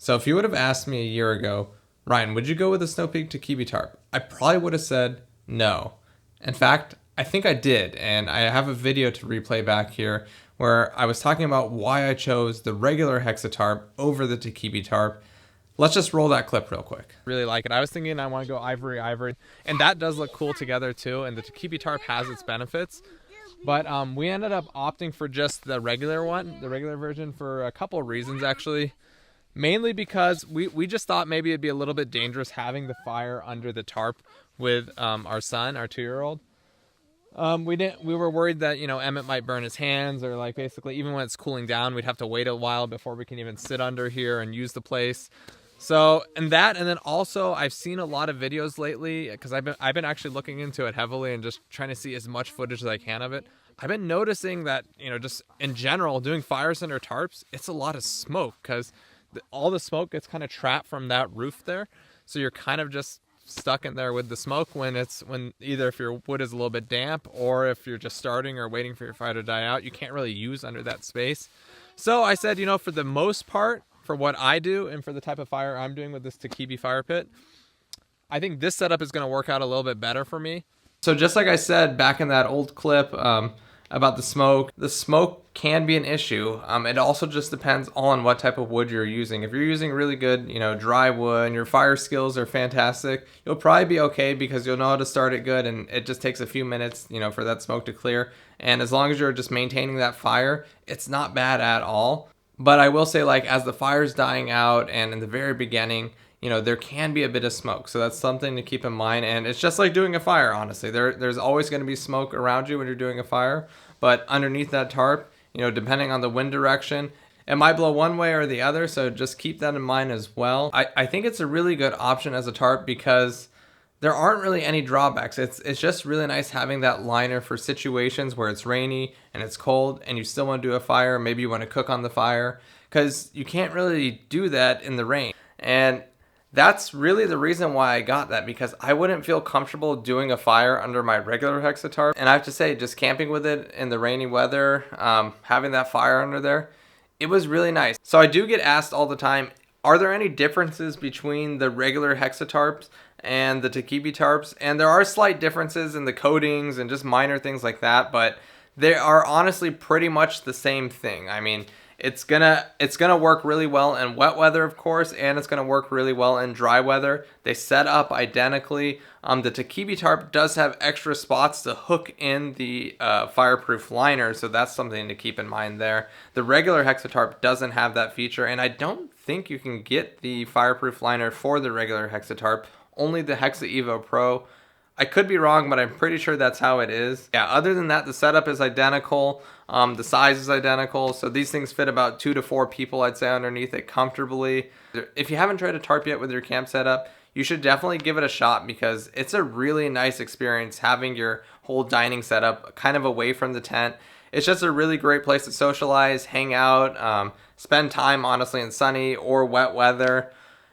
So if you would have asked me a year ago, Ryan, would you go with the Snow Peak Takibi Tarp? I probably would have said no. In fact, I think I did, and I have a video to replay back here where I was talking about why I chose the regular Hexa Tarp over the Takibi Tarp. Let's just roll that clip real quick. Really like it. I was thinking I want to go ivory, and that does look cool together too, and the Takibi Tarp has its benefits. But we ended up opting for just the regular one, the regular version, for a couple of reasons actually. Mainly because we just thought maybe it'd be a little bit dangerous having the fire under the tarp with our son, our 2-year-old. We were worried that, you know, Emmett might burn his hands, or like basically even when it's cooling down, we'd have to wait a while before we can even sit under here and use the place. So, and then also I've seen a lot of videos lately because I've been actually looking into it heavily and just trying to see as much footage as I can of it. I've been noticing that, you know, just in general doing fires under tarps, it's a lot of smoke because all the smoke gets kind of trapped from that roof there. So you're kind of just stuck in there with the smoke when either if your wood is a little bit damp or if you're just starting or waiting for your fire to die out, you can't really use under that space. So I said, you know, for the most part, for what I do and for the type of fire I'm doing with this Takibi fire pit, I think this setup is going to work out a little bit better for me. So just like I said back in that old clip about the smoke can be an issue. It also just depends on what type of wood you're using. If you're using really good, you know, dry wood and your fire skills are fantastic, you'll probably be okay because you'll know how to start it good, and it just takes a few minutes, you know, for that smoke to clear. And as long as you're just maintaining that fire, it's not bad at all. But I will say, like, as the fire's dying out and in the very beginning, you know, there can be a bit of smoke. So that's something to keep in mind. And it's just like doing a fire, honestly. There's always going to be smoke around you when you're doing a fire. But underneath that tarp, you know, depending on the wind direction, it might blow one way or the other. So just keep that in mind as well. I think it's a really good option as a tarp because there aren't really any drawbacks. It's just really nice having that liner for situations where it's rainy and it's cold and you still want to do a fire. Maybe you want to cook on the fire because you can't really do that in the rain. And that's really the reason why I got that, because I wouldn't feel comfortable doing a fire under my regular Hexa Tarp. And I have to say, just camping with it in the rainy weather, having that fire under there, it was really nice. So I do get asked all the time, are there any differences between the regular Hexa Tarps and the Takibi Tarps? And there are slight differences in the coatings and just minor things like that, but they are honestly pretty much the same thing. I mean, it's gonna work really well in wet weather, of course, and it's gonna work really well in dry weather. They set up identically. The Takibi Tarp does have extra spots to hook in the fireproof liner, so that's something to keep in mind there. The regular Hexa Tarp doesn't have that feature, and I don't think you can get the fireproof liner for the regular Hexa Tarp, only the Hexa Evo Pro. I could be wrong, but I'm pretty sure that's how it is. Yeah, other than that, the setup is identical. The size is identical. So these things fit about 2 to 4 people, I'd say, underneath it comfortably. If you haven't tried a tarp yet with your camp setup, you should definitely give it a shot because it's a really nice experience having your whole dining setup kind of away from the tent. It's just a really great place to socialize, hang out, spend time, honestly, in sunny or wet weather.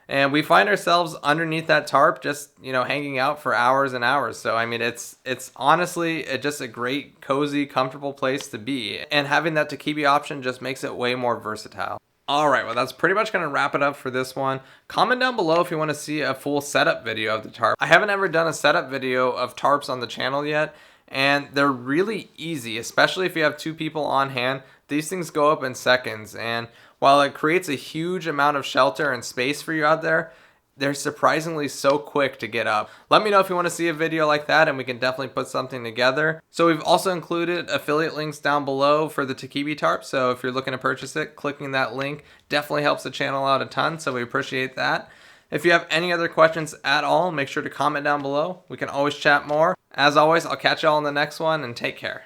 And we find ourselves underneath that tarp just, you know, hanging out for hours and hours. So, I mean, it's honestly just a great, cozy, comfortable place to be. And having that Takibi option just makes it way more versatile. All right, well, that's pretty much going to wrap it up for this one. Comment down below if you want to see a full setup video of the tarp. I haven't ever done a setup video of tarps on the channel yet. And they're really easy, especially if you have 2 people on hand. These things go up in seconds, and while it creates a huge amount of shelter and space for you out there, they're surprisingly so quick to get up. Let me know if you want to see a video like that, and we can definitely put something together. So we've also included affiliate links down below for the Takibi Tarp, so if you're looking to purchase it, clicking that link definitely helps the channel out a ton, so we appreciate that. If you have any other questions at all, make sure to comment down below. We can always chat more. As always, I'll catch y'all in the next one, and take care.